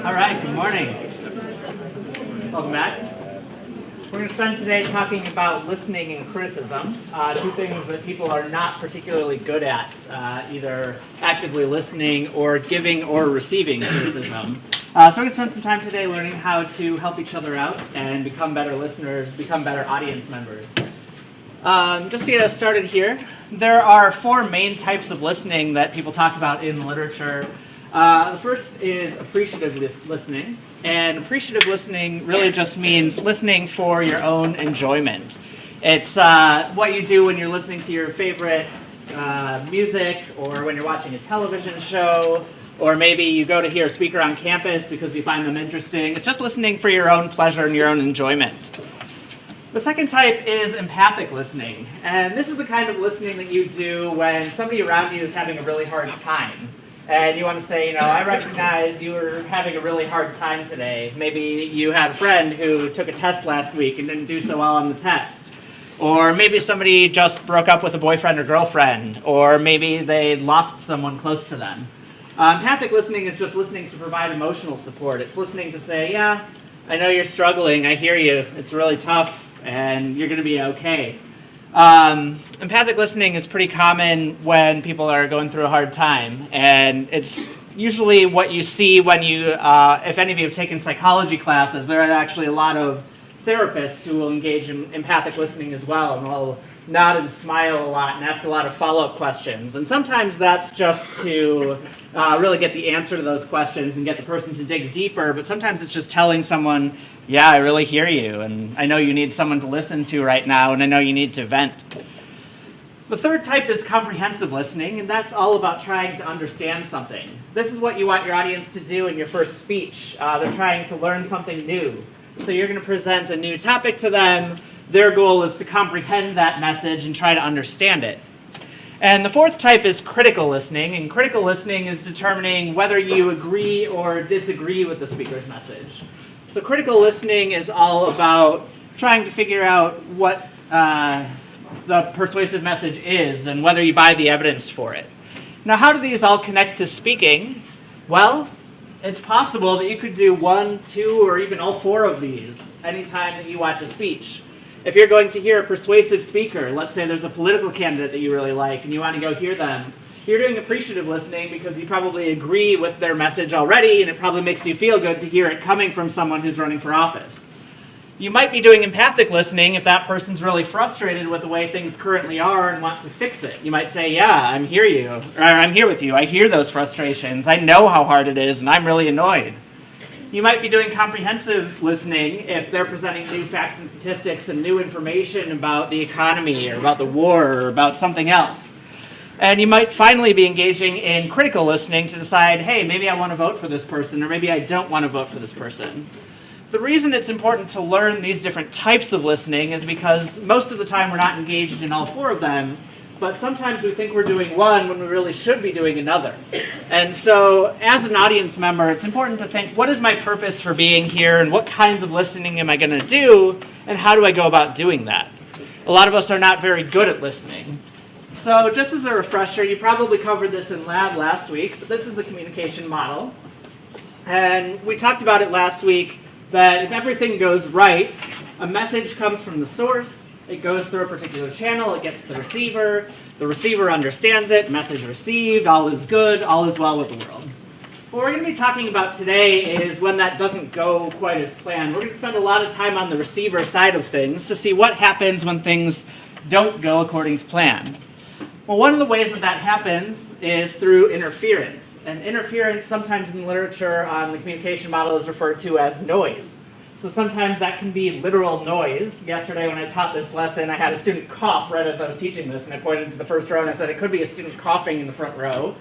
All right, good morning. Welcome back. We're going to spend today talking about listening and criticism, two things that people are not particularly good at, either actively listening or giving or receiving criticism. So we're going to spend some time today learning how to help each other out and become better listeners, become better audience members. Just to get us started here, there are four main types of listening that people talk about in literature. The first is appreciative listening, and appreciative listening really just means listening for your own enjoyment. It's what you do when you're listening to your favorite music, or when you're watching a television show, or maybe you go to hear a speaker on campus because you find them interesting. It's just listening for your own pleasure and your own enjoyment. The second type is empathic listening, and this is the kind of listening that you do when somebody around you is having a really hard time. And you want to say, I recognize you were having a really hard time today. Maybe you had a friend who took a test last week and didn't do so well on the test. Or maybe somebody just broke up with a boyfriend or girlfriend. Or maybe they lost someone close to them. Empathic listening is just listening to provide emotional support. It's listening to say, yeah, I know you're struggling. I hear you. It's really tough, and you're going to be okay. Empathic listening is pretty common when people are going through a hard time, and it's usually what you see when you, if any of you have taken psychology classes, there are actually a lot of therapists who will engage in empathic listening as well, and will nod and smile a lot and ask a lot of follow-up questions. And sometimes that's just to really get the answer to those questions and get the person to dig deeper, but sometimes it's just telling someone, yeah, I really hear you, and I know you need someone to listen to right now, and I know you need to vent. The third type is comprehensive listening, and that's all about trying to understand something. This is what you want your audience to do in your first speech. They're trying to learn something new. So you're going to present a new topic to them. Their goal is to comprehend that message and try to understand it. And the fourth type is critical listening, and critical listening is determining whether you agree or disagree with the speaker's message. So critical listening is all about trying to figure out what the persuasive message is and whether you buy the evidence for it. Now, how do these all connect to speaking? Well, it's possible that you could do one, two, or even all four of these anytime that you watch a speech. If you're going to hear a persuasive speaker, let's say there's a political candidate that you really like and you want to go hear them, you're doing appreciative listening because you probably agree with their message already, and it probably makes you feel good to hear it coming from someone who's running for office. You might be doing empathic listening if that person's really frustrated with the way things currently are and wants to fix it. You might say, yeah, I'm here with you. I hear those frustrations. I know how hard it is, and I'm really annoyed. You might be doing comprehensive listening if they're presenting new facts and statistics and new information about the economy or about the war or about something else. And you might finally be engaging in critical listening to decide, hey, maybe I want to vote for this person, or maybe I don't want to vote for this person. The reason it's important to learn these different types of listening is because most of the time we're not engaged in all four of them, but sometimes we think we're doing one when we really should be doing another. And so as an audience member, it's important to think, what is my purpose for being here, and what kinds of listening am I going to do, and how do I go about doing that? A lot of us are not very good at listening. So just as a refresher, you probably covered this in lab last week, but this is the communication model. And we talked about it last week that if everything goes right, a message comes from the source, it goes through a particular channel, it gets to the receiver understands it, message received, all is good, all is well with the world. What we're going to be talking about today is when that doesn't go quite as planned. We're going to spend a lot of time on the receiver side of things to see what happens when things don't go according to plan. Well, one of the ways that that happens is through interference. And interference, sometimes in the literature on the communication model, is referred to as noise. So sometimes that can be literal noise. Yesterday when I taught this lesson, I had a student cough right as I was teaching this, and I pointed to the first row and I said it could be a student coughing in the front row.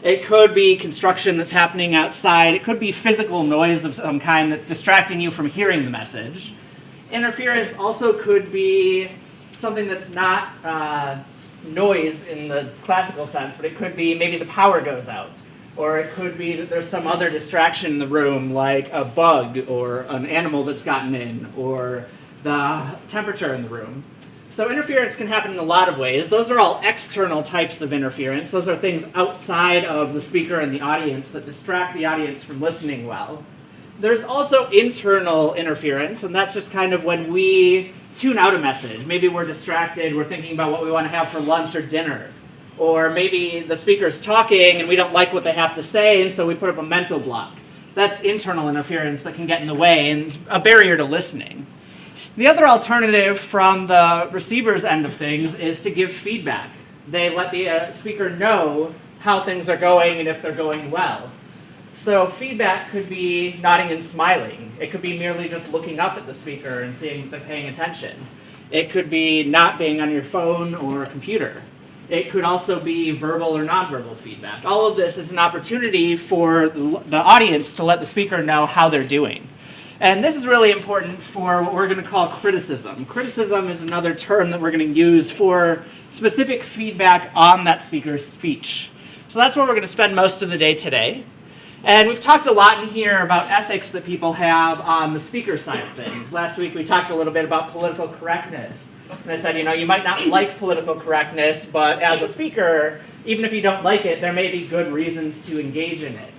It could be construction that's happening outside. It could be physical noise of some kind that's distracting you from hearing the message. Interference also could be something that's not noise in the classical sense, but it could be maybe the power goes out. Or it could be that there's some other distraction in the room, like a bug or an animal that's gotten in, or the temperature in the room. So interference can happen in a lot of ways. Those are all external types of interference. Those are things outside of the speaker and the audience that distract the audience from listening well. There's also internal interference, and that's just kind of when we tune out a message. Maybe we're distracted, we're thinking about what we want to have for lunch or dinner. Or maybe the speaker's talking and we don't like what they have to say, and so we put up a mental block. That's internal interference that can get in the way and a barrier to listening. The other alternative from the receiver's end of things is to give feedback. They let the speaker know how things are going and if they're going well. So feedback could be nodding and smiling. It could be merely just looking up at the speaker and seeing if they're paying attention. It could be not being on your phone or computer. It could also be verbal or nonverbal feedback. All of this is an opportunity for the audience to let the speaker know how they're doing. And this is really important for what we're going to call criticism. Criticism is another term that we're going to use for specific feedback on that speaker's speech. So that's what we're going to spend most of the day today. And we've talked a lot in here about ethics that people have on the speaker side of things. Last week we talked a little bit about political correctness. And I said, you might not like political correctness, but as a speaker, even if you don't like it, there may be good reasons to engage in it.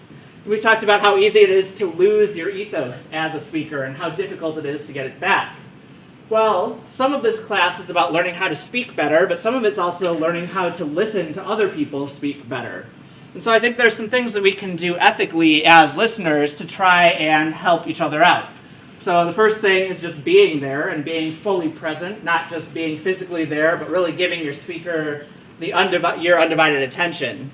We talked about how easy it is to lose your ethos as a speaker and how difficult it is to get it back. Well, some of this class is about learning how to speak better, but some of it's also learning how to listen to other people speak better. And so I think there's some things that we can do ethically as listeners to try and help each other out. So the first thing is just being there and being fully present, not just being physically there, but really giving your speaker your undivided attention.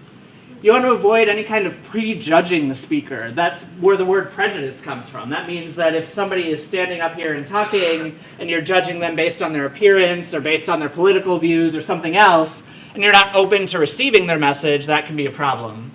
You want to avoid any kind of prejudging the speaker. That's where the word prejudice comes from. That means that if somebody is standing up here and talking, and you're judging them based on their appearance or based on their political views or something else, and you're not open to receiving their message, that can be a problem.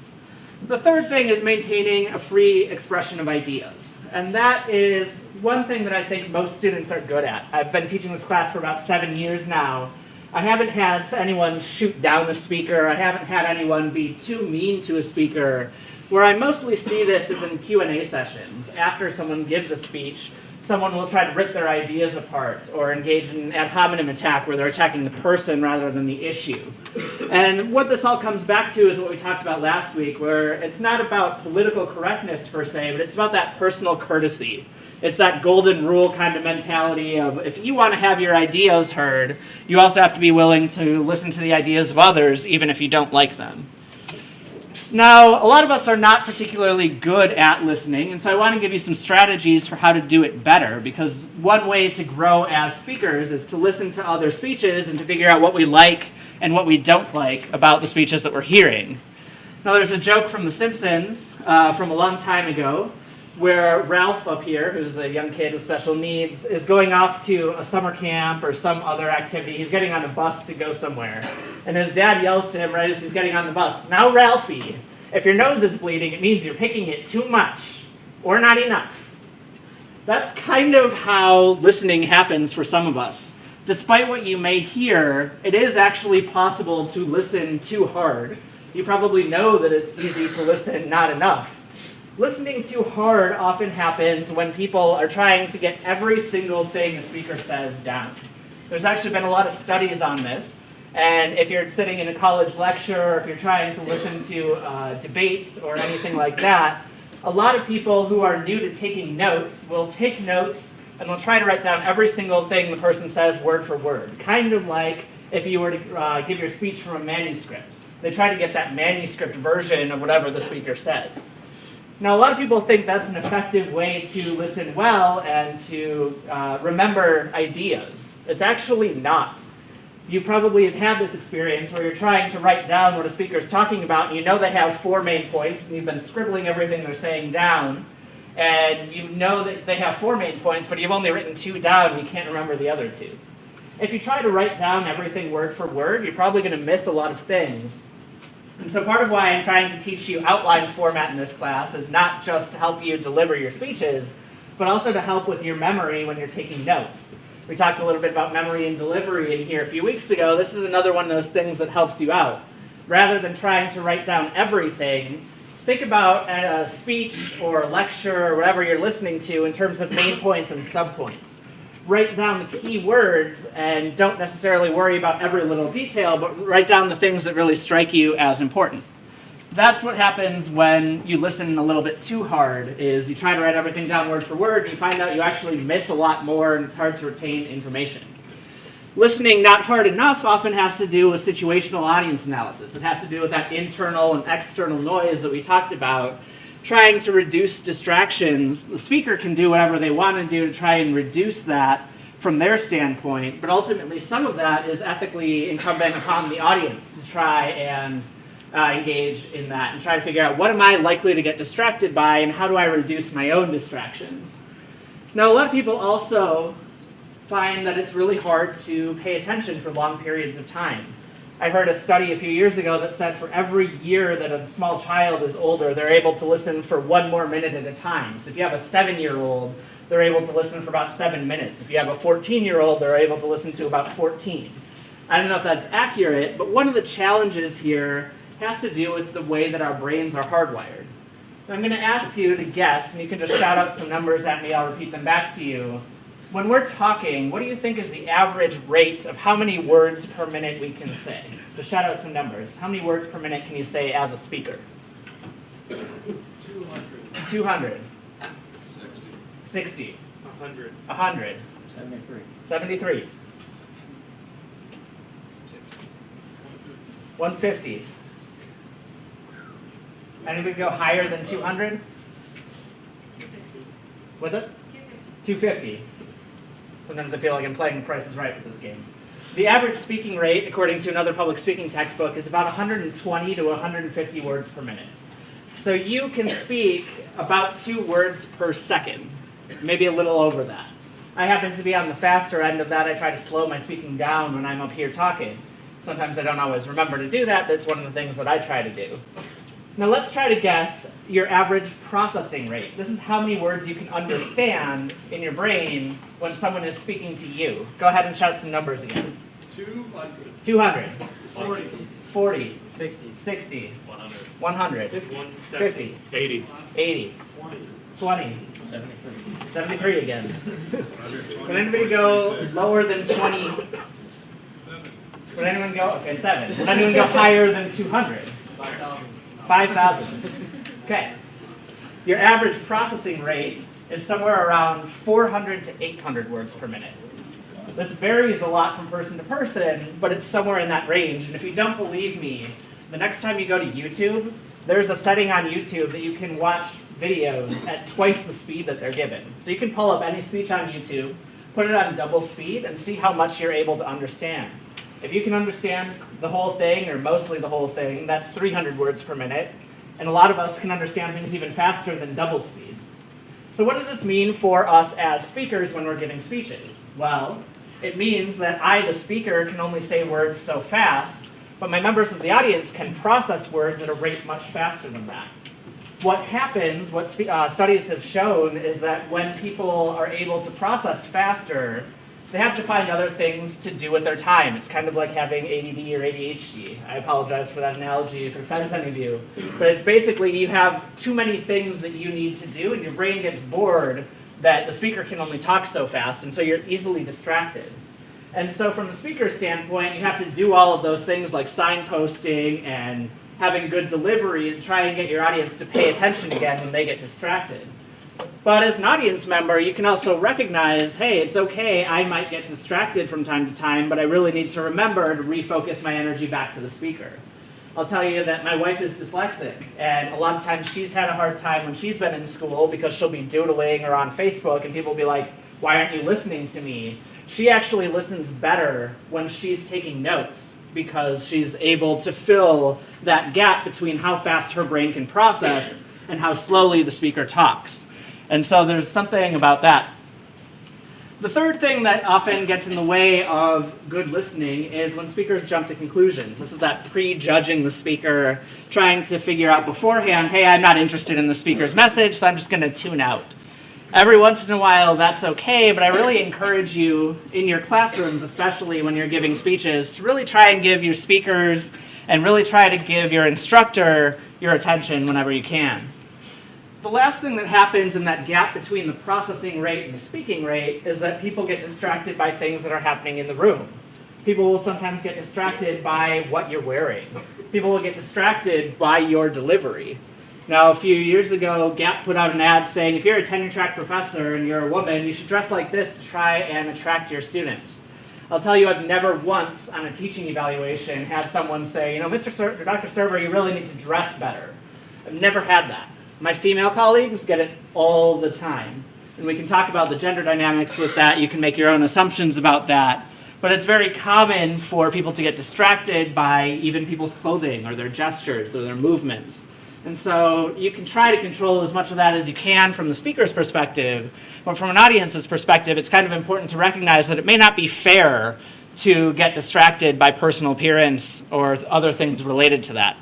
The third thing is maintaining a free expression of ideas. And that is one thing that I think most students are good at. I've been teaching this class for about 7 years now. I haven't had anyone shoot down the speaker. I haven't had anyone be too mean to a speaker. Where I mostly see this is in Q&A sessions. After someone gives a speech, someone will try to rip their ideas apart or engage in an ad hominem attack where they're attacking the person rather than the issue. And what this all comes back to is what we talked about last week, where it's not about political correctness per se, but it's about that personal courtesy. It's that golden rule kind of mentality of if you want to have your ideas heard, you also have to be willing to listen to the ideas of others, even if you don't like them. Now, a lot of us are not particularly good at listening, and so I want to give you some strategies for how to do it better, because one way to grow as speakers is to listen to other speeches and to figure out what we like and what we don't like about the speeches that we're hearing. Now, there's a joke from The Simpsons from a long time ago, where Ralph up here, who's a young kid with special needs, is going off to a summer camp or some other activity. He's getting on a bus to go somewhere. And his dad yells to him right as he's getting on the bus, "Now, Ralphie, if your nose is bleeding, it means you're picking it too much or not enough." That's kind of how listening happens for some of us. Despite what you may hear, it is actually possible to listen too hard. You probably know that it's easy to listen not enough. Listening too hard often happens when people are trying to get every single thing a speaker says down. There's actually been a lot of studies on this, And if you're sitting in a college lecture, or if you're trying to listen to debates or anything like that, a lot of people who are new to taking notes will take notes and they'll try to write down every single thing the person says word for word. Kind of like if you were to give your speech from a manuscript. They try to get that manuscript version of whatever the speaker says. Now, a lot of people think that's an effective way to listen well and to remember ideas. It's actually not. You probably have had this experience where you're trying to write down what a speaker is talking about, and you know they have 4 main points, and you've been scribbling everything they're saying down, and you know that they have 4 main points, but you've only written 2 down, and you can't remember the other 2. If you try to write down everything word for word, you're probably going to miss a lot of things. And so part of why I'm trying to teach you outline format in this class is not just to help you deliver your speeches, but also to help with your memory when you're taking notes. We talked a little bit about memory and delivery in here a few weeks ago. This is another one of those things that helps you out. Rather than trying to write down everything, think about a speech or a lecture or whatever you're listening to in terms of main points and subpoints. Write down the key words and don't necessarily worry about every little detail, but write down the things that really strike you as important. That's what happens when you listen a little bit too hard, is you try to write everything down word for word, and you find out you actually miss a lot more and it's hard to retain information. Listening not hard enough often has to do with situational audience analysis. It has to do with that internal and external noise that we talked about, trying to reduce distractions. The speaker can do whatever they want to do to try and reduce that from their standpoint, but ultimately some of that is ethically incumbent upon the audience to try and engage in that and try to figure out what am I likely to get distracted by and how do I reduce my own distractions. Now, a lot of people also find that it's really hard to pay attention for long periods of time. I heard a study a few years ago that said for every year that a small child is older, they're able to listen for 1 more minute at a time. So if you have a 7-year-old, they're able to listen for about 7 minutes. If you have a 14-year-old, they're able to listen to about 14. I don't know if that's accurate, but one of the challenges here has to do with the way that our brains are hardwired. So I'm going to ask you to guess, and you can just shout out some numbers at me, I'll repeat them back to you. When we're talking, what do you think is the average rate of how many words per minute we can say? So shout out some numbers. How many words per minute can you say as a speaker? 200. 60. 100. 100. 73. 73. 150. Anybody go higher than 200? Was it? 250. Sometimes I feel like I'm playing The Price is Right with this game. The average speaking rate, according to another public speaking textbook, is about 120 to 150 words per minute. So you can speak about 2 words per second, maybe a little over that. I happen to be on the faster end of that. I try to slow my speaking down when I'm up here talking. Sometimes I don't always remember to do that, but it's one of the things that I try to do. Now let's try to guess your average processing rate. This is how many words you can understand in your brain when someone is speaking to you. Go ahead and shout some numbers again. 200. 200. 40. 40. 60. 60. 100. 100. 50. 80. 80. 20. 20. 73. 73 again. Can anybody go lower than 20? Would anyone go? Okay, 7. Would anyone go higher than 200? 5,000. 5,000. Okay. Your average processing rate is somewhere around 400 to 800 words per minute. This varies a lot from person to person, but it's somewhere in that range. And if you don't believe me, the next time you go to YouTube, there's a setting on YouTube that you can watch videos at twice the speed that they're given. So you can pull up any speech on YouTube, put it on double speed, and see how much you're able to understand. If you can understand the whole thing, or mostly the whole thing, that's 300 words per minute. And a lot of us can understand things even faster than double speed. So what does this mean for us as speakers when we're giving speeches? Well, it means that I, the speaker, can only say words so fast, but my members of the audience can process words at a rate much faster than that. What happens, what studies have shown, is that when people are able to process faster, they have to find other things to do with their time. It's kind of like having ADD or ADHD. I apologize for that analogy if it offends any of you. But it's basically you have too many things that you need to do, and your brain gets bored that the speaker can only talk so fast, and so you're easily distracted. And so from the speaker's standpoint, you have to do all of those things like signposting and having good delivery and try and get your audience to pay attention again when they get distracted. But as an audience member, you can also recognize, hey, it's okay, I might get distracted from time to time, but I really need to remember to refocus my energy back to the speaker. I'll tell you that my wife is dyslexic, and a lot of times she's had a hard time when she's been in school because she'll be doodling or on Facebook, and people will be like, why aren't you listening to me? She actually listens better when she's taking notes because she's able to fill that gap between how fast her brain can process and how slowly the speaker talks. And so there's something about that. The third thing that often gets in the way of good listening is when speakers jump to conclusions. This is that prejudging the speaker, trying to figure out beforehand, hey, I'm not interested in the speaker's message, so I'm just going to tune out. Every once in a while, that's okay, but I really encourage you in your classrooms, especially when you're giving speeches, to really try and give your speakers and really try to give your instructor your attention whenever you can. The last thing that happens in that gap between the processing rate and the speaking rate is that people get distracted by things that are happening in the room. People will sometimes get distracted by what you're wearing. People will get distracted by your delivery. Now, a few years ago, Gap put out an ad saying, if you're a tenure-track professor and you're a woman, you should dress like this to try and attract your students. I'll tell you, I've never once on a teaching evaluation had someone say, you know, Dr. Server, you really need to dress better. I've never had that. My female colleagues get it all the time. And we can talk about the gender dynamics with that. You can make your own assumptions about that. But it's very common for people to get distracted by even people's clothing or their gestures or their movements. And so you can try to control as much of that as you can from the speaker's perspective, but from an audience's perspective, it's kind of important to recognize that it may not be fair to get distracted by personal appearance or other things related to that.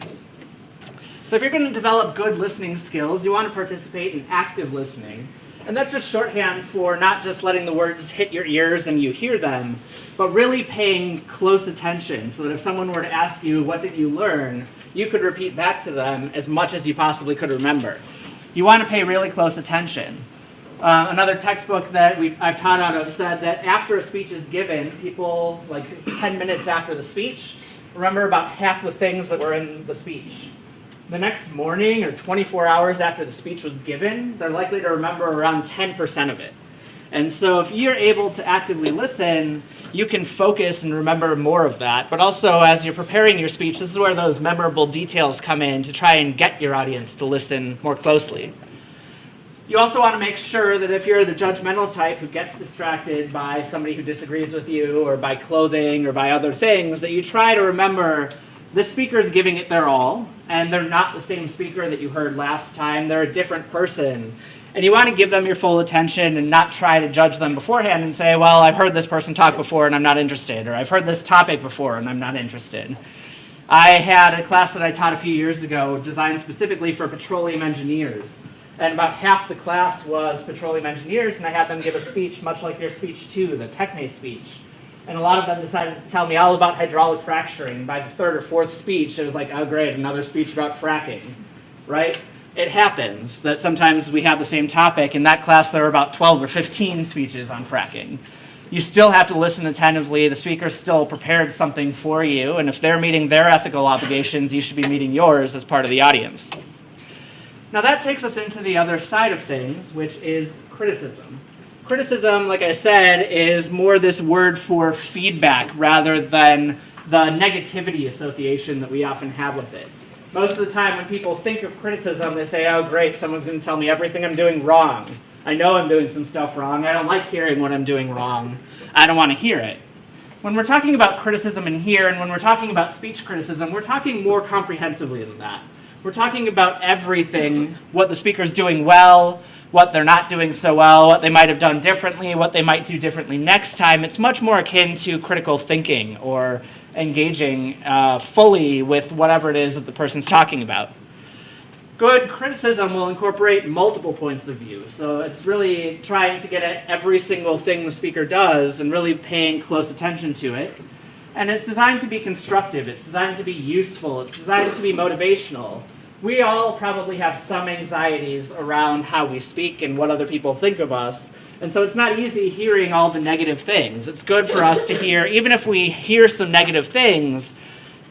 So if you're going to develop good listening skills, you want to participate in active listening. And that's just shorthand for not just letting the words hit your ears and you hear them, but really paying close attention so that if someone were to ask you, what did you learn, you could repeat back to them as much as you possibly could remember. You want to pay really close attention. Another textbook that I've taught out of said that after a speech is given, people, like 10 minutes after the speech, remember about half the things that were in the speech. The next morning or 24 hours after the speech was given, they're likely to remember around 10% of it. And so if you're able to actively listen, you can focus and remember more of that. But also, as you're preparing your speech, this is where those memorable details come in to try and get your audience to listen more closely. You also want to make sure that if you're the judgmental type who gets distracted by somebody who disagrees with you or by clothing or by other things, that you try to remember this speaker is giving it their all, and they're not the same speaker that you heard last time. They're a different person. And you want to give them your full attention and not try to judge them beforehand and say, well, I've heard this person talk before and I'm not interested, or I've heard this topic before and I'm not interested. I had a class that I taught a few years ago designed specifically for petroleum engineers. And about half the class was petroleum engineers, and I had them give a speech much like your speech too, the Techne speech. And a lot of them decided to tell me all about hydraulic fracturing. By the third or fourth speech, it was like, oh great, another speech about fracking, right? It happens that sometimes we have the same topic. In that class, there were about 12 or 15 speeches on fracking. You still have to listen attentively. The speaker still prepared something for you, and if they're meeting their ethical obligations, you should be meeting yours as part of the audience. Now that takes us into the other side of things, which is criticism. Criticism, like I said, is more this word for feedback rather than the negativity association that we often have with it. Most of the time when people think of criticism, they say, oh great, someone's going to tell me everything I'm doing wrong. I know I'm doing some stuff wrong. I don't like hearing what I'm doing wrong. I don't want to hear it. When we're talking about criticism in here, and when we're talking about speech criticism, we're talking more comprehensively than that. We're talking about everything, what the speaker's doing well, what they're not doing so well, what they might have done differently, what they might do differently next time. It's much more akin to critical thinking or engaging fully with whatever it is that the person's talking about. Good criticism will incorporate multiple points of view. So it's really trying to get at every single thing the speaker does and really paying close attention to it. And it's designed to be constructive. It's designed to be useful. It's designed to be motivational. We all probably have some anxieties around how we speak and what other people think of us. And so it's not easy hearing all the negative things. It's good for us to hear, even if we hear some negative things,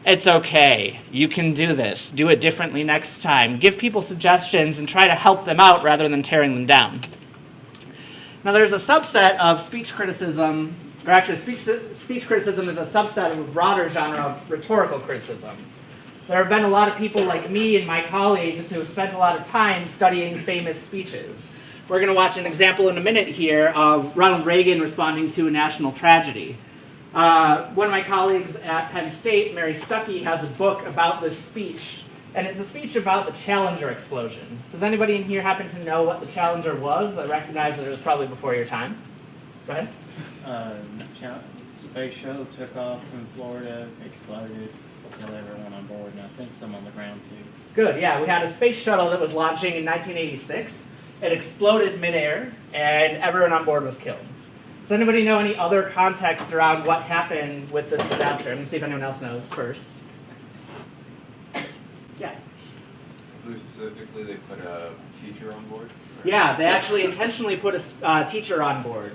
it's okay. You can do this. Do it differently next time. Give people suggestions and try to help them out rather than tearing them down. Now there's a subset of speech criticism, or actually speech criticism is a subset of a broader genre of rhetorical criticism. There have been a lot of people like me and my colleagues who have spent a lot of time studying famous speeches. We're going to watch an example in a minute here of Ronald Reagan responding to a national tragedy. One of my colleagues at Penn State, Mary Stuckey, has a book about this speech, and it's a speech about the Challenger explosion. Does anybody in here happen to know what the Challenger was? I recognize that it was probably before your time. Go ahead. Space shuttle took off from Florida, exploded, killed everyone on board, and I think some on the ground too. Good, yeah. We had a space shuttle that was launching in 1986. It exploded midair, and everyone on board was killed. Does anybody know any other context around what happened with this disaster? I'm going to see if anyone else knows first. Yeah. Specifically, they put a teacher on board? Yeah, they actually intentionally put a teacher on board.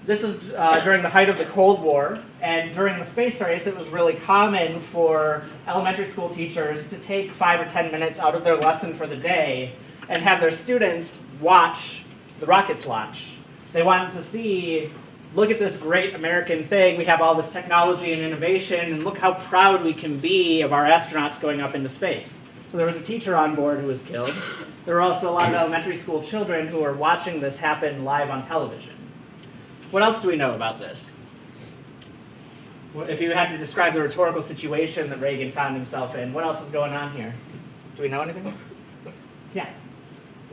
This is during the height of the Cold War, and during the space race, it was really common for elementary school teachers to take 5 or 10 minutes out of their lesson for the day and have their students watch the rockets launch. They wanted to see, look at this great American thing, we have all this technology and innovation, and look how proud we can be of our astronauts going up into space. So there was a teacher on board who was killed. There were also a lot of elementary school children who were watching this happen live on television. What else do we know about this? If you had to describe the rhetorical situation that Reagan found himself in, what else is going on here? Do we know anything? Yeah.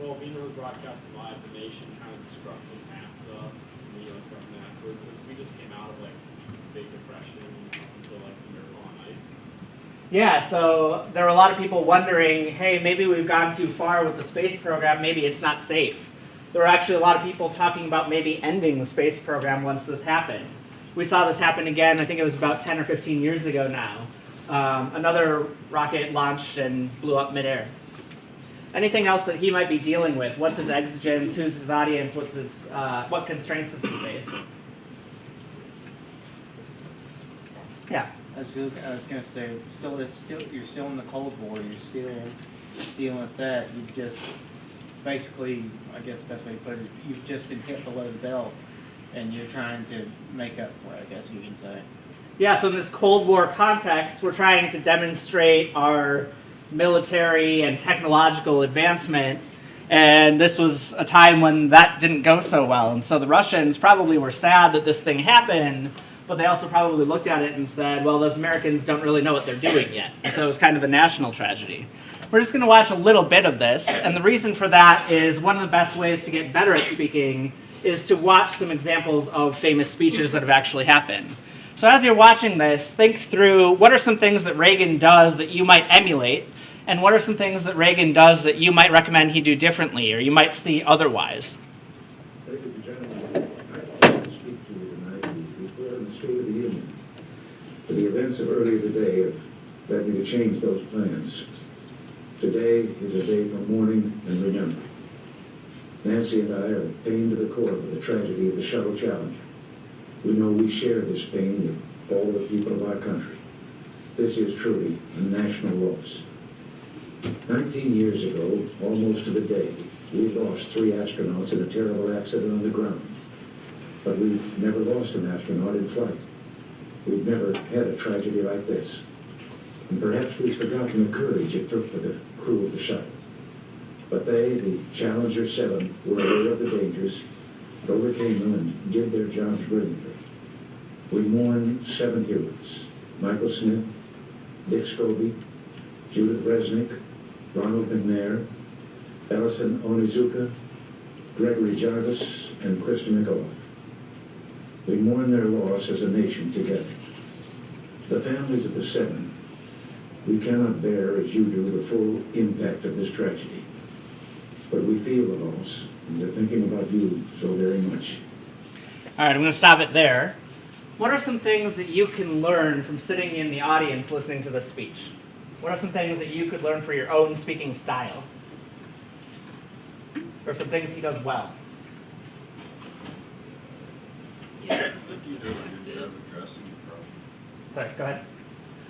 Well, being able to broadcast live, the nation kind of disrupted NASA and the U.S. government afterwards. We just came out of like the Big Depression until like the Miracle on Ice. Yeah, so there were a lot of people wondering, hey, maybe we've gone too far with the space program, maybe it's not safe. There were actually a lot of people talking about maybe ending the space program once this happened. We saw this happen again, I think it was about 10 or 15 years ago now. Another rocket launched and blew up midair. Anything else that he might be dealing with? What's his exigence? Who's his audience? What's his, what constraints does he face? Yeah. I was going to say, you're still in the Cold War. You're still dealing with that. You've just basically, I guess the best way to put it, you've just been hit below the belt, and you're trying to make up for it, I guess you can say. Yeah, so in this Cold War context, we're trying to demonstrate our military and technological advancement, and this was a time when that didn't go so well. And so the Russians probably were sad that this thing happened, but they also probably looked at it and said, well, those Americans don't really know what they're doing yet. And so it was kind of a national tragedy. We're just going to watch a little bit of this, and the reason for that is one of the best ways to get better at speaking is to watch some examples of famous speeches that have actually happened. So as you're watching this, think through what are some things that Reagan does that you might emulate, and what are some things that Reagan does that you might recommend he do differently, or you might see otherwise? Ladies and gentlemen, I'd like to speak to you tonight before in the State of the Union. The events of earlier today have led me to change those plans. Today is a day for mourning and remember. Nancy and I are pained to the core with the tragedy of the Shuttle Challenger. We know we share this pain with all the people of our country. This is truly a national loss. 19 years ago, almost to the day, we lost 3 astronauts in a terrible accident on the ground. But we've never lost an astronaut in flight. We've never had a tragedy like this. And perhaps we've forgotten the courage it took for the crew of the shuttle. But they, the Challenger 7, were aware of the dangers, and overcame them and did their jobs brilliantly. We mourn 7 heroes: Michael Smith, Dick Scobie, Judith Resnick, Ronald McNair, Ellison Onizuka, Gregory Jarvis, and Krista McAuliffe. We mourn their loss as a nation together. The families of the 7, we cannot bear, as you do, the full impact of this tragedy. But we feel the loss, and we're thinking about you so very much. All right, I'm going to stop it there. What are some things that you can learn from sitting in the audience listening to this speech? What are some things that you could learn for your own speaking style? Or some things he does well? he does a good job addressing the problem. Sorry, go ahead.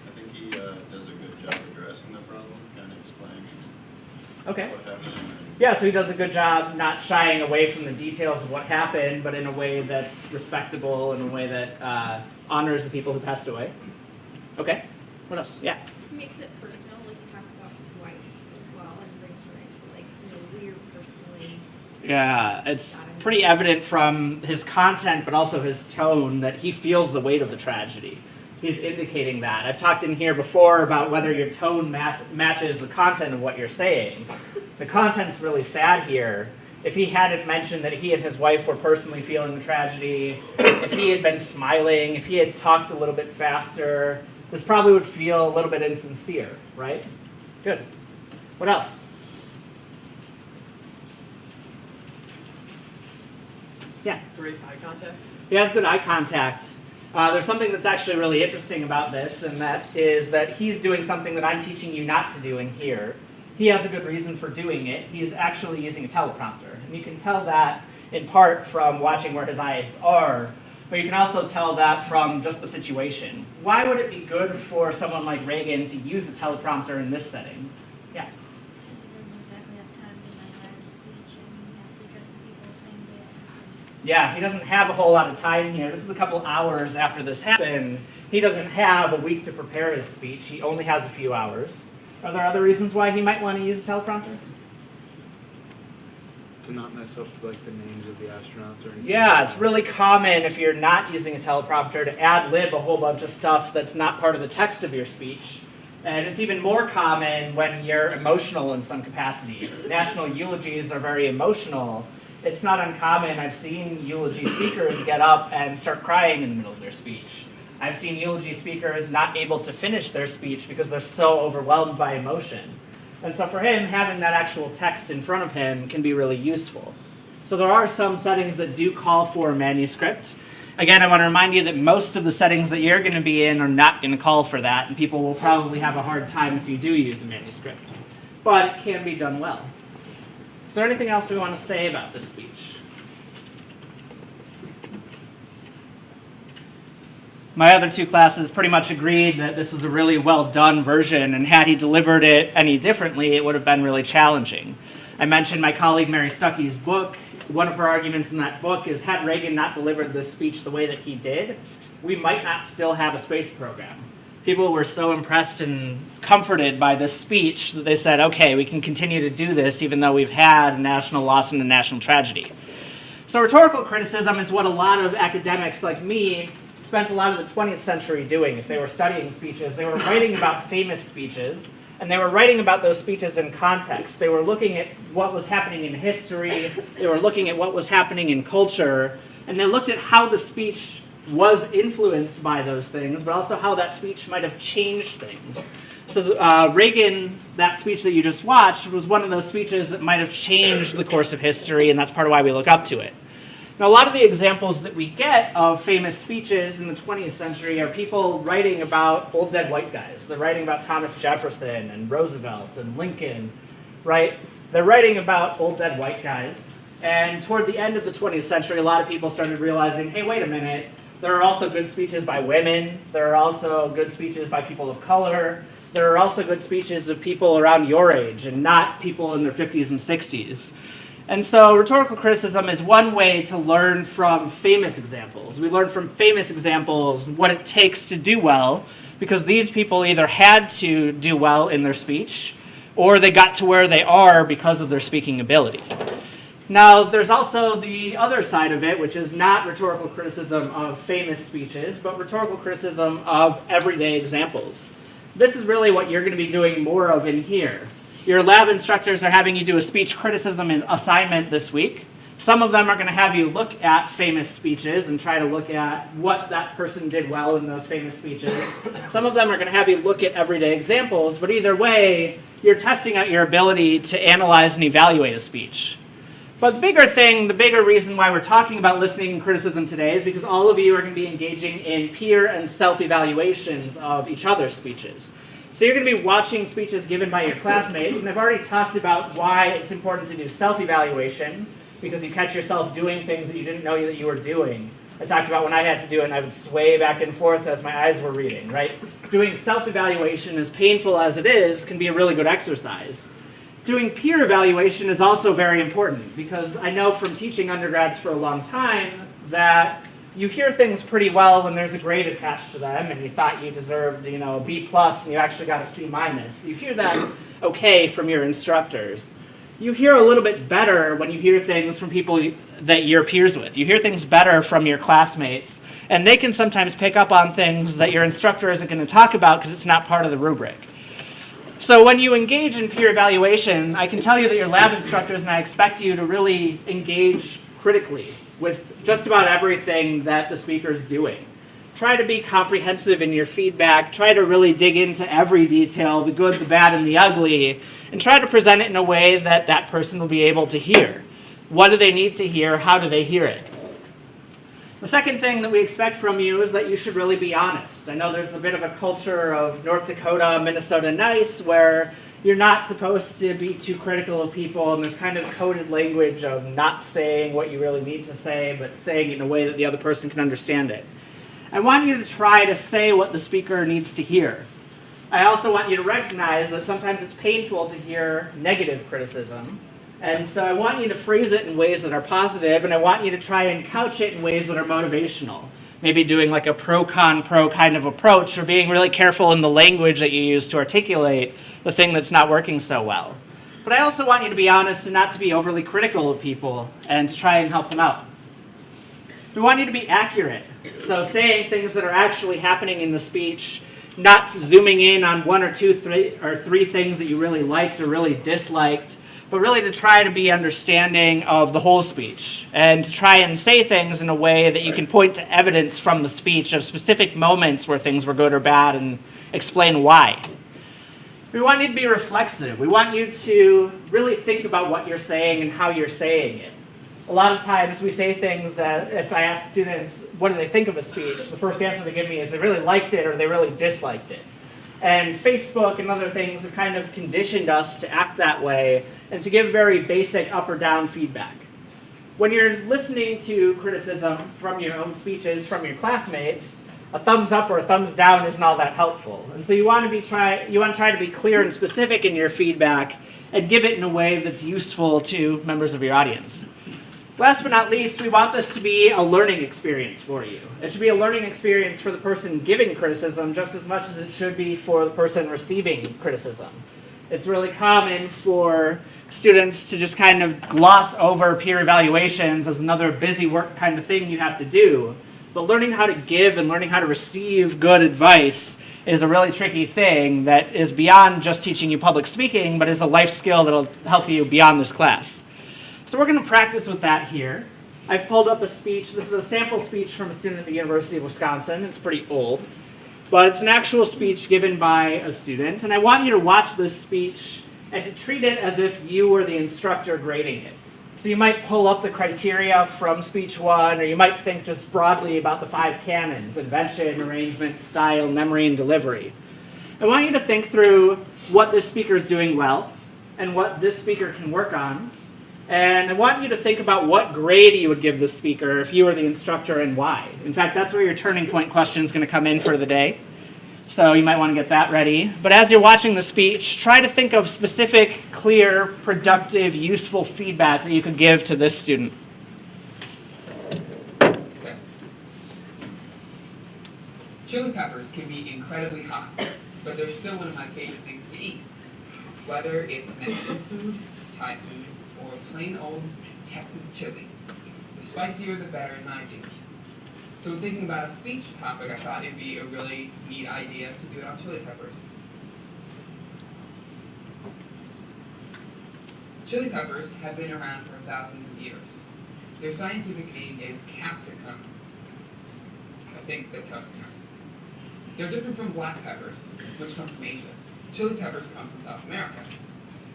I think he does a good job addressing the problem, kind of explaining Okay. what happened. And Yeah, so he does a good job not shying away from the details of what happened, but in a way that's respectable, in a way that honors the people who passed away. Okay. What else? Yeah. Makes it personal, like you talk about his wife as well, and brings her into like, we're personally. Yeah, it's pretty evident from his content, but also his tone, that he feels the weight of the tragedy. He's indicating that. I've talked in here before about whether your tone matches the content of what you're saying. The content's really sad here. If he hadn't mentioned that he and his wife were personally feeling the tragedy, if he had been smiling, if he had talked a little bit faster, this probably would feel a little bit insincere, right? Good. What else? Yeah. Great eye contact. He has good eye contact. There's something that's actually really interesting about this, and that is that he's doing something that I'm teaching you not to do in here. He has a good reason for doing it. He's actually using a teleprompter. And you can tell that in part from watching where his eyes are, but you can also tell that from just the situation. Why would it be good for someone like Reagan to use a teleprompter in this setting? Yeah. He doesn't exactly have time to memorize a speech, and he has to address the people the same day it happens. Yeah, he doesn't have a whole lot of time here. This is a couple hours after this happened. He doesn't have a week to prepare his speech. He only has a few hours. Are there other reasons why he might want to use a teleprompter? To not mess up like the names of the astronauts or anything. Yeah, it's really common if you're not using a teleprompter to ad-lib a whole bunch of stuff that's not part of the text of your speech. And it's even more common when you're emotional in some capacity. National eulogies are very emotional. It's not uncommon. I've seen eulogy speakers get up and start crying in the middle of their speech. I've seen eulogy speakers not able to finish their speech because they're so overwhelmed by emotion. And so for him, having that actual text in front of him can be really useful. So there are some settings that do call for a manuscript. Again, I want to remind you that most of the settings that you're going to be in are not going to call for that, and people will probably have a hard time if you do use a manuscript. But it can be done well. Is there anything else we want to say about this speech? My other two classes pretty much agreed that this was a really well done version, and had he delivered it any differently, it would have been really challenging. I mentioned my colleague Mary Stuckey's book. One of her arguments in that book is, had Reagan not delivered this speech the way that he did, we might not still have a space program. People were so impressed and comforted by this speech that they said, okay, we can continue to do this even though we've had a national loss and a national tragedy. So rhetorical criticism is what a lot of academics like me spent a lot of the 20th century doing. If they were studying speeches, they were writing about famous speeches, and they were writing about those speeches in context. They were looking at what was happening in history, they were looking at what was happening in culture, and they looked at how the speech was influenced by those things, but also how that speech might have changed things. So Reagan, that speech that you just watched, was one of those speeches that might have changed the course of history, and that's part of why we look up to it. Now, a lot of the examples that we get of famous speeches in the 20th century are people writing about old dead white guys. They're writing about Thomas Jefferson and Roosevelt and Lincoln, right? They're writing about old dead white guys. And toward the end of the 20th century, a lot of people started realizing, hey, wait a minute, there are also good speeches by women. There are also good speeches by people of color. There are also good speeches of people around your age and not people in their 50s and 60s. And so rhetorical criticism is one way to learn from famous examples. We learn from famous examples what it takes to do well, because these people either had to do well in their speech, or they got to where they are because of their speaking ability. Now, there's also the other side of it, which is not rhetorical criticism of famous speeches, but rhetorical criticism of everyday examples. This is really what you're going to be doing more of in here. Your lab instructors are having you do a speech criticism assignment this week. Some of them are going to have you look at famous speeches and try to look at what that person did well in those famous speeches. Some of them are going to have you look at everyday examples, but either way, you're testing out your ability to analyze and evaluate a speech. But the bigger reason why we're talking about listening and criticism today is because all of you are going to be engaging in peer and self-evaluations of each other's speeches. So you're going to be watching speeches given by your classmates, and I've already talked about why it's important to do self-evaluation, because you catch yourself doing things that you didn't know that you were doing. I talked about when I had to do it and I would sway back and forth as my eyes were reading, right? Doing self-evaluation, as painful as it is, can be a really good exercise. Doing peer evaluation is also very important because I know from teaching undergrads for a long time that you hear things pretty well when there's a grade attached to them and you thought you deserved, a B plus and you actually got a C minus. You hear that okay from your instructors. You hear a little bit better when you hear things from people that you're peers with. You hear things better from your classmates, and they can sometimes pick up on things that your instructor isn't going to talk about because it's not part of the rubric. So when you engage in peer evaluation, I can tell you that your lab instructors and I expect you to really engage critically with just about everything that the speaker is doing. Try to be comprehensive in your feedback. Try to really dig into every detail, the good, the bad, and the ugly, and try to present it in a way that that person will be able to hear. What do they need to hear? How do they hear it? The second thing that we expect from you is that you should really be honest. I know there's a bit of a culture of North Dakota, Minnesota nice, where you're not supposed to be too critical of people, and there's kind of coded language of not saying what you really need to say, but saying it in a way that the other person can understand it. I want you to try to say what the speaker needs to hear. I also want you to recognize that sometimes it's painful to hear negative criticism. And so I want you to phrase it in ways that are positive, and I want you to try and couch it in ways that are motivational. Maybe doing like a pro-con-pro kind of approach, or being really careful in the language that you use to articulate the thing that's not working so well. But I also want you to be honest and not to be overly critical of people, and to try and help them out. We want you to be accurate. So saying things that are actually happening in the speech, not zooming in on one or two, three things that you really liked or really disliked, but really to try to be understanding of the whole speech and to try and say things in a way that you can point to evidence from the speech of specific moments where things were good or bad and explain why. We want you to be reflexive. We want you to really think about what you're saying and how you're saying it. A lot of times we say things that if I ask students what do they think of a speech, the first answer they give me is they really liked it or they really disliked it. And Facebook and other things have kind of conditioned us to act that way and to give very basic up or down feedback. When you're listening to criticism from your own speeches, from your classmates, a thumbs up or a thumbs down isn't all that helpful. And so you want to try to be clear and specific in your feedback and give it in a way that's useful to members of your audience. Last but not least, we want this to be a learning experience for you. It should be a learning experience for the person giving criticism just as much as it should be for the person receiving criticism. It's really common for students to just kind of gloss over peer evaluations as another busy work kind of thing you have to do. But learning how to give and learning how to receive good advice is a really tricky thing that is beyond just teaching you public speaking, but is a life skill that will help you beyond this class. So we're going to practice with that here. I've pulled up a speech. This is a sample speech from a student at the University of Wisconsin. It's pretty old, but it's an actual speech given by a student. And I want you to watch this speech and to treat it as if you were the instructor grading it. So you might pull up the criteria from speech one, or you might think just broadly about the 5 canons: invention, arrangement, style, memory, and delivery. I want you to think through what this speaker is doing well and what this speaker can work on. And I want you to think about what grade you would give the speaker if you were the instructor and why. In fact, that's where your turning point question is going to come in for the day. So you might want to get that ready. But as you're watching the speech, try to think of specific, clear, productive, useful feedback that you could give to this student. Chili peppers can be incredibly hot, but they're still one of my favorite things to eat. Whether it's Mexican food, Thai food, or plain old Texas chili. The spicier the better in my opinion. So when thinking about a speech topic, I thought it'd be a really neat idea to do it on chili peppers. Chili peppers have been around for thousands of years. Their scientific name is capsicum. I think that's how it's pronounced. They're different from black peppers, which come from Asia. Chili peppers come from South America.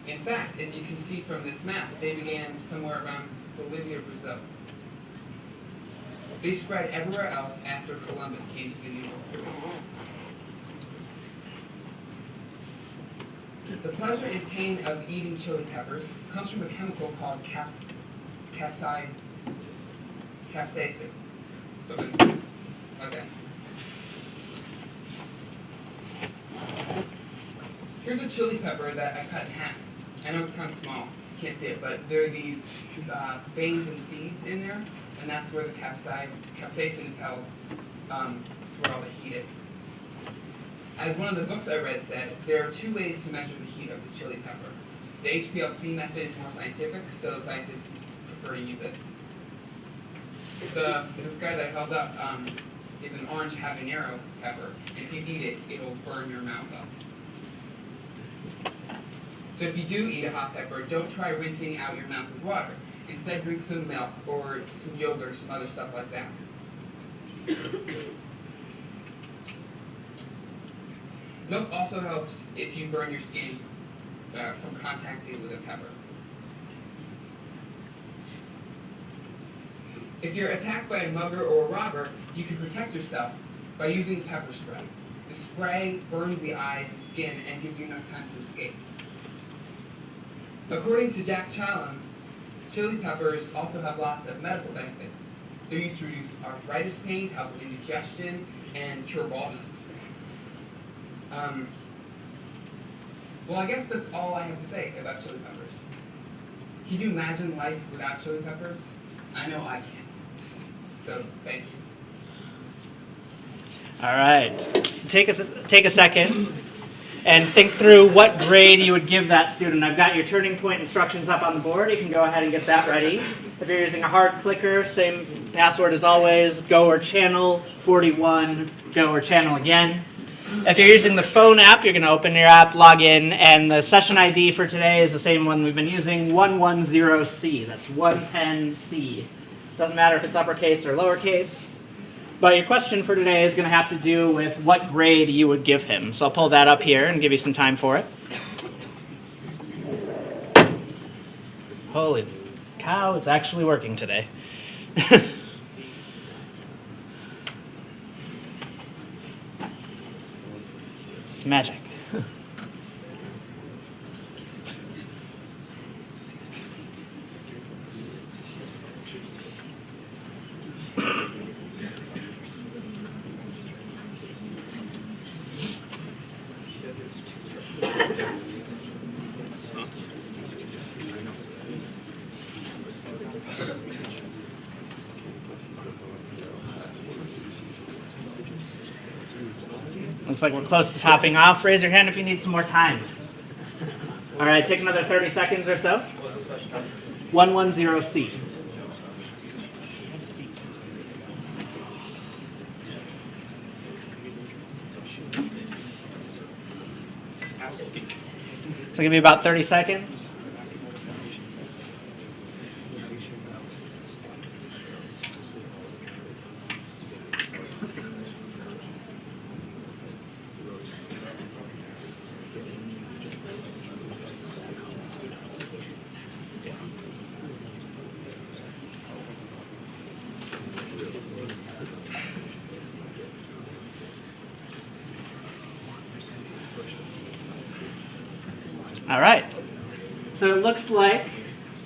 In fact, as you can see from this map, they began somewhere around Bolivia, Brazil. They spread everywhere else after Columbus came to the New World. The pleasure and pain of eating chili peppers comes from a chemical called capsaicin. So Okay. Okay. Here's a chili pepper that I cut in half. I know it's kind of small, can't see it, but there are these veins and seeds in there, and that's where the capsaicin is held. It's where all the heat is. As one of the books I read said, there are 2 ways to measure the heat of the chili pepper. The HPLC method is more scientific, so scientists prefer to use it. This guy that I held up is an orange habanero pepper. If you eat it, it'll burn your mouth up. So if you do eat a hot pepper, don't try rinsing out your mouth with water. Instead, drink some milk or some yogurt or some other stuff like that. Milk also helps if you burn your skin from contacting with a pepper. If you're attacked by a mugger or a robber, you can protect yourself by using pepper spray. The spray burns the eyes and skin and gives you enough time to escape. According to Jack Challam, chili peppers also have lots of medical benefits. They're used to reduce arthritis pain, help with indigestion, and cure baldness. Well, I guess that's all I have to say about chili peppers. Can you imagine life without chili peppers? I know I can't. So, thank you. All right. So take a second and think through what grade you would give that student. I've got your turning point instructions up on the board. You can go ahead and get that ready. If you're using a hard clicker, same password as always, go or channel 41, go or channel again. If you're using the phone app, you're going to open your app, log in, and the session ID for today is the same one we've been using, 110C. That's 110C. Doesn't matter if it's uppercase or lowercase. But your question for today is going to have to do with what grade you would give him. So I'll pull that up here and give you some time for it. Holy cow, it's actually working today. It's magic. Looks like we're close to topping off. Raise your hand if you need some more time. All right, take another 30 seconds or so. 110C. So give me about 30 seconds. All right, so it looks like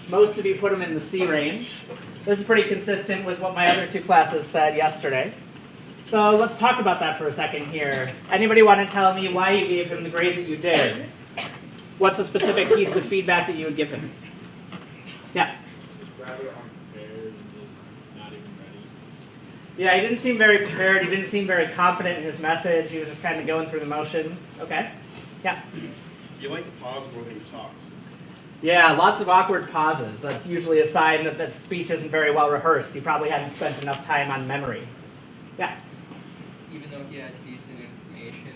most of you put them in the C range. This is pretty consistent with what my other 2 classes said yesterday. So let's talk about that for a second here. Anybody want to tell me why you gave him the grade that you did? What's a specific piece of feedback that you would give him? Yeah? Rather unprepared and just not even ready. Yeah, he didn't seem very prepared. He didn't seem very confident in his message. He was just kind of going through the motions. Okay? Yeah? You like to pause more than you talked. Yeah, lots of awkward pauses. That's usually a sign that that speech isn't very well rehearsed. He probably hadn't spent enough time on memory. Yeah? Even though he had decent information,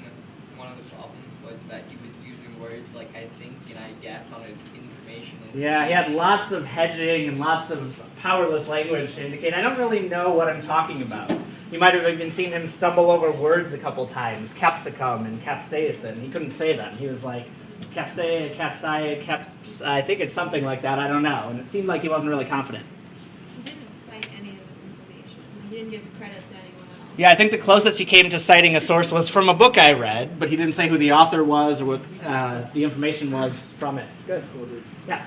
one of the problems was that he was using words like I think and I guess on his information. Yeah, he had lots of hedging and lots of powerless language to indicate, I don't really know what I'm talking about. You might have even seen him stumble over words a couple times, capsicum and capsaicin. He couldn't say them. He was like, I think it's something like that, I don't know. And it seemed like he wasn't really confident. He didn't cite any of this information. He didn't give credit to anyone else. Yeah, I think the closest he came to citing a source was from a book I read, but he didn't say who the author was or what the information was from it. Good. Yeah.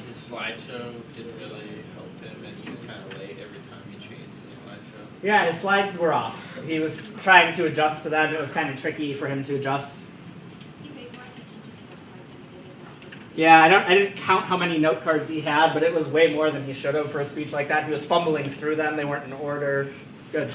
His slideshow didn't really help him, and he was kind of late every time he changed the slideshow. Yeah, his slides were off. He was trying to adjust to them. It was kind of tricky for him to adjust. Yeah, I didn't count how many note cards he had, but it was way more than he should have for a speech like that. He was fumbling through them. They weren't in order. Good.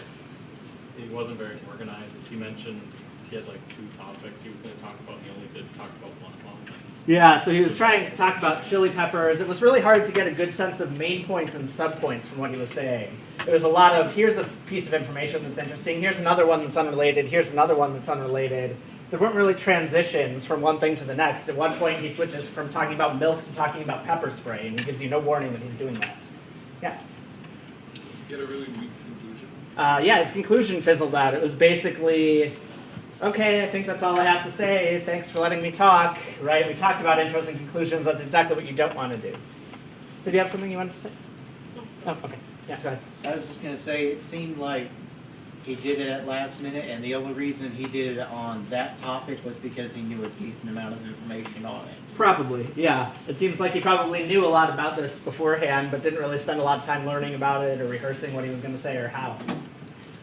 He wasn't very organized. He mentioned he had like 2 topics he was going to talk about, and he only did talk about one of them. Yeah, so he was trying to talk about chili peppers. It was really hard to get a good sense of main points and subpoints from what he was saying. There was a lot of, here's a piece of information that's interesting, here's another one that's unrelated, here's another one that's unrelated. There weren't really transitions from one thing to the next. At one point he switches from talking about milk to talking about pepper spray, and he gives you no warning that he's doing that. Yeah? You had a really weak conclusion. Yeah, his conclusion fizzled out. It was basically, okay, I think that's all I have to say. Thanks for letting me talk. Right? We talked about intros and conclusions. That's exactly what you don't want to do. Did you have something you wanted to say? Oh, okay. Yeah, go ahead. I was just gonna say, it seemed like he did it at last minute, and the only reason he did it on that topic was because he knew a decent amount of information on it. Probably, yeah. It seems like he probably knew a lot about this beforehand, but didn't really spend a lot of time learning about it or rehearsing what he was going to say or how.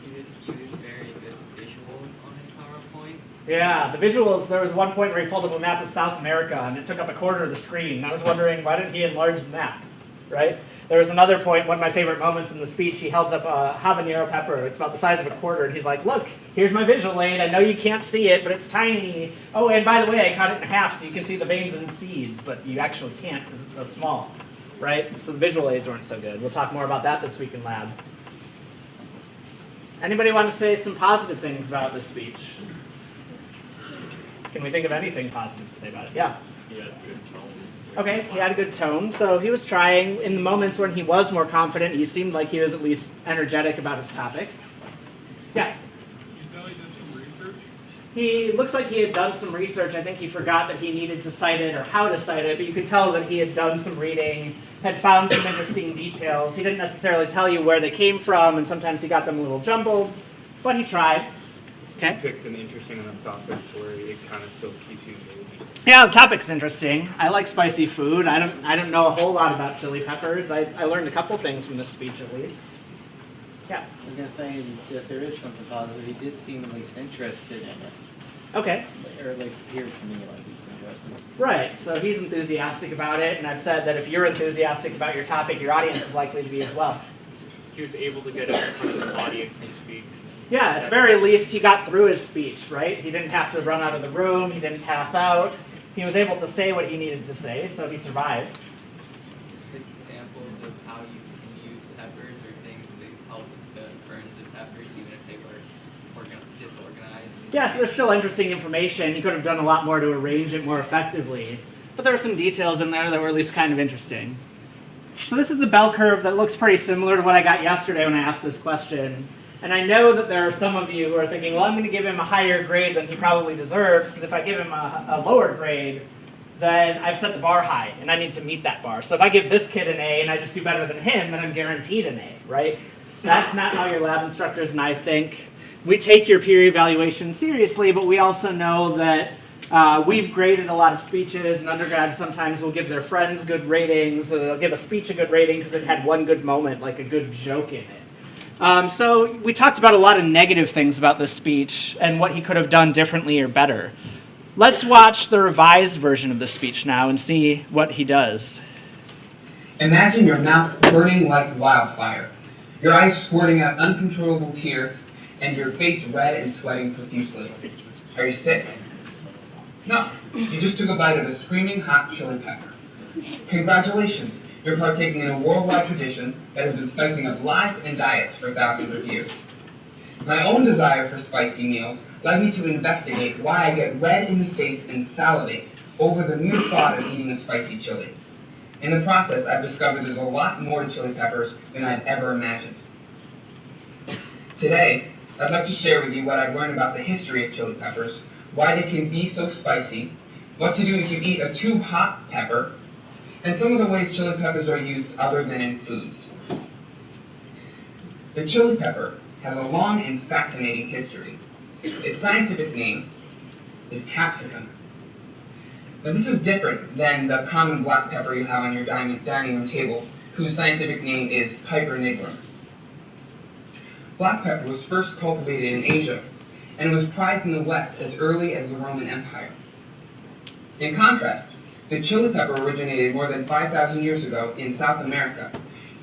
He used very good visuals on his PowerPoint. Yeah, the visuals, there was one point where he pulled up a map of South America, and it took up a quarter of the screen. And I was wondering, why didn't he enlarge the map, right? There was another point, one of my favorite moments in the speech, he held up a habanero pepper. It's about the size of a quarter, and he's like, look, here's my visual aid. I know you can't see it, but it's tiny. Oh, and by the way, I cut it in half so you can see the veins and seeds, but you actually can't because it's so small, right? So the visual aids weren't so good. We'll talk more about that this week in lab. Anybody want to say some positive things about this speech? Can we think of anything positive to say about it? Yeah. He had good tone. Okay, he had a good tone, so he was trying. In the moments when he was more confident, he seemed like he was at least energetic about his topic. Yeah? You thought he did some research? He looks like he had done some research. I think he forgot that he needed to cite it or how to cite it, but you could tell that he had done some reading, had found some interesting details. He didn't necessarily tell you where they came from, and sometimes he got them a little jumbled, but he tried. Okay? Picked an interesting enough topic to where it kind of still keeps you moving. Yeah, the topic's interesting. I like spicy food. I don't know a whole lot about chili peppers. I learned a couple things from this speech at least. Yeah. I was gonna say that there is something positive. He did seem at least interested in it, Okay. or at least appeared to me like he's interested. Right. So he's enthusiastic about it, and I've said that if you're enthusiastic about your topic, your audience is likely to be as well. He was able to get in front of the audience and speak. Yeah, at the very least, he got through his speech, right? He didn't have to run out of the room. He didn't pass out. He was able to say what he needed to say, so he survived. Examples of how you can use peppers or things to help the burns of peppers, even if they were disorganized. Yeah, so there's still interesting information. He could have done a lot more to arrange it more effectively. But there were some details in there that were at least kind of interesting. So this is the bell curve that looks pretty similar to what I got yesterday when I asked this question. And I know that there are some of you who are thinking, well, I'm going to give him a higher grade than he probably deserves, because if I give him a lower grade, then I've set the bar high, and I need to meet that bar. So if I give this kid an A and I just do better than him, then I'm guaranteed an A, right? That's not how your lab instructors and I think. We take your peer evaluation seriously, but we also know that we've graded a lot of speeches, and undergrads sometimes will give their friends good ratings, or they'll give a speech a good rating because it had one good moment, like a good joke in it. So we talked about a lot of negative things about this speech and what he could have done differently or better. Let's watch the revised version of the speech now and see what he does. Imagine your mouth burning like wildfire, your eyes squirting out uncontrollable tears, and your face red and sweating profusely. Are you sick? No, you just took a bite of a screaming hot chili pepper. Congratulations, you're partaking in a worldwide tradition that has been spicing up lives and diets for thousands of years. My own desire for spicy meals led me to investigate why I get red in the face and salivate over the mere thought of eating a spicy chili. In the process, I've discovered there's a lot more to chili peppers than I've ever imagined. Today, I'd like to share with you what I've learned about the history of chili peppers, why they can be so spicy, what to do if you eat a too hot pepper, and some of the ways chili peppers are used other than in foods. The chili pepper has a long and fascinating history. Its scientific name is capsicum. Now this is different than the common black pepper you have on your dining room table, whose scientific name is Piper nigrum. Black pepper was first cultivated in Asia, and was prized in the West as early as the Roman Empire. In contrast, the chili pepper originated more than 5,000 years ago in South America,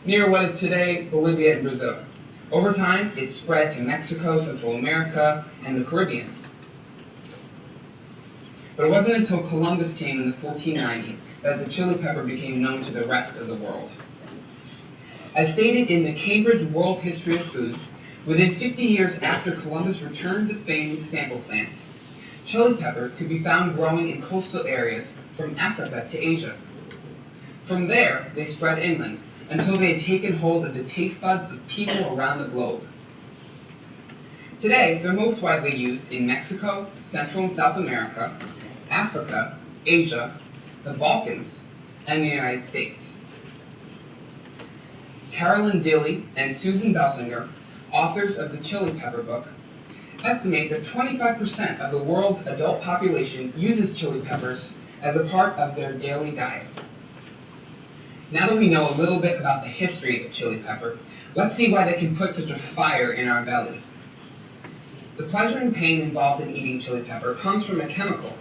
near what is today Bolivia and Brazil. Over time, it spread to Mexico, Central America, and the Caribbean. But it wasn't until Columbus came in the 1490s that the chili pepper became known to the rest of the world. As stated in the Cambridge World History of Food, within 50 years after Columbus returned to Spain with sample plants, chili peppers could be found growing in coastal areas from Africa to Asia. From there, they spread inland until they had taken hold of the taste buds of people around the globe. Today, they're most widely used in Mexico, Central and South America, Africa, Asia, the Balkans, and the United States. Carolyn Dilley and Susan Belsinger, authors of the Chili Pepper book, estimate that 25% of the world's adult population uses chili peppers as a part of their daily diet. Now that we know a little bit about the history of chili pepper, let's see why they can put such a fire in our belly. The pleasure and pain involved in eating chili pepper comes from a chemical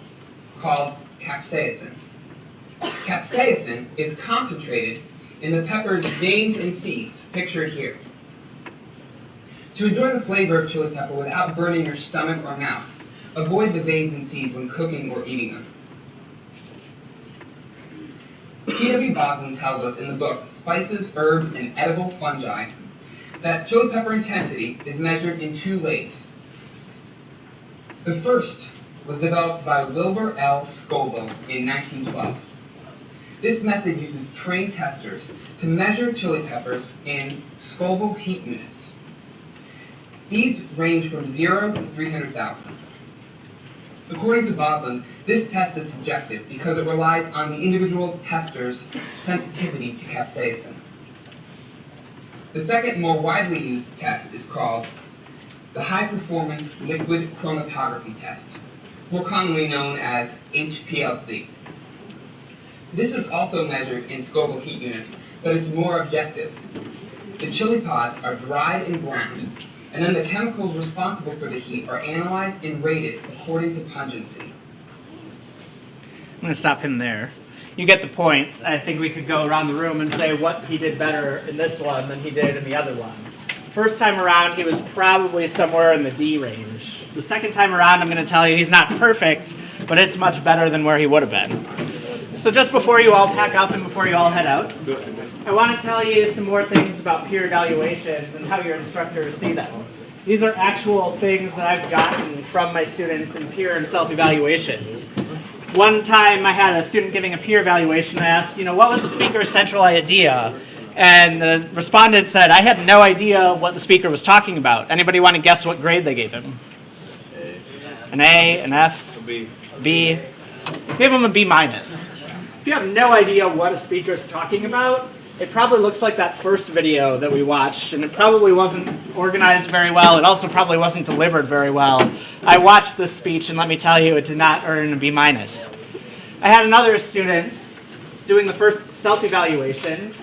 called capsaicin. Capsaicin is concentrated in the pepper's veins and seeds, pictured here. To enjoy the flavor of chili pepper without burning your stomach or mouth, avoid the veins and seeds when cooking or eating them. P.W. Boslin tells us in the book Spices, Herbs, and Edible Fungi that chili pepper intensity is measured in two ways. The first was developed by Wilbur L. Scoville in 1912. This method uses trained testers to measure chili peppers in Scoville heat units. These range from 0 to 300,000. According to Boslin, this test is subjective because it relies on the individual tester's sensitivity to capsaicin. The second, more widely used test is called the High Performance Liquid Chromatography Test, more commonly known as HPLC. This is also measured in Scoville heat units, but it's more objective. The chili pods are dried and ground, and then the chemicals responsible for the heat are analyzed and rated according to pungency. I'm going to stop him there. You get the point. I think we could go around the room and say what he did better in this one than he did in the other one. First time around, he was probably somewhere in the D range. The second time around, I'm going to tell you he's not perfect, but it's much better than where he would have been. So just before you all pack up and before you all head out, I want to tell you some more things about peer evaluations and how your instructors see them. These are actual things that I've gotten from my students in peer and self-evaluations. One time I had a student giving a peer evaluation. I asked, what was the speaker's central idea? And the respondent said, I had no idea what the speaker was talking about. Anybody want to guess what grade they gave him? An A, an F, B. Give him a B minus. If you have no idea what a speaker is talking about, it probably looks like that first video that we watched, and it probably wasn't organized very well. It also probably wasn't delivered very well. I watched this speech, and let me tell you, it did not earn a B minus. I had another student doing the first self-evaluation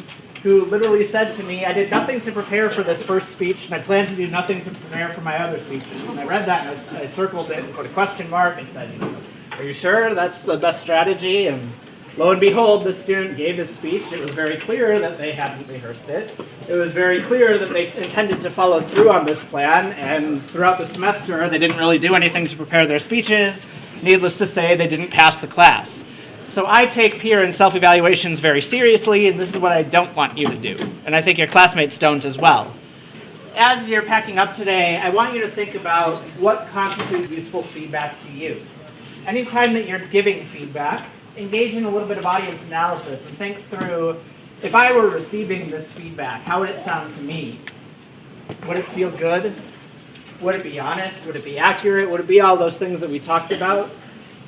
who literally said to me, I did nothing to prepare for this first speech, and I plan to do nothing to prepare for my other speeches. And I read that, and I circled it and put a question mark and said, are you sure that's the best strategy? And lo and behold, the student gave his speech. It was very clear that they hadn't rehearsed it. It was very clear that they intended to follow through on this plan, and throughout the semester, they didn't really do anything to prepare their speeches. Needless to say, they didn't pass the class. So I take peer and self-evaluations very seriously, and this is what I don't want you to do. And I think your classmates don't as well. As you're packing up today, I want you to think about what constitutes useful feedback to you. Anytime that you're giving feedback, engage in a little bit of audience analysis and think through, if I were receiving this feedback, how would it sound to me? Would it feel good? Would it be honest? Would it be accurate? Would it be all those things that we talked about?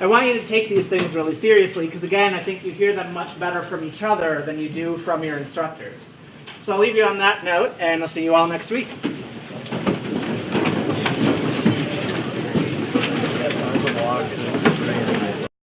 I want you to take these things really seriously because, again, I think you hear them much better from each other than you do from your instructors. So I'll leave you on that note, and I'll see you all next week.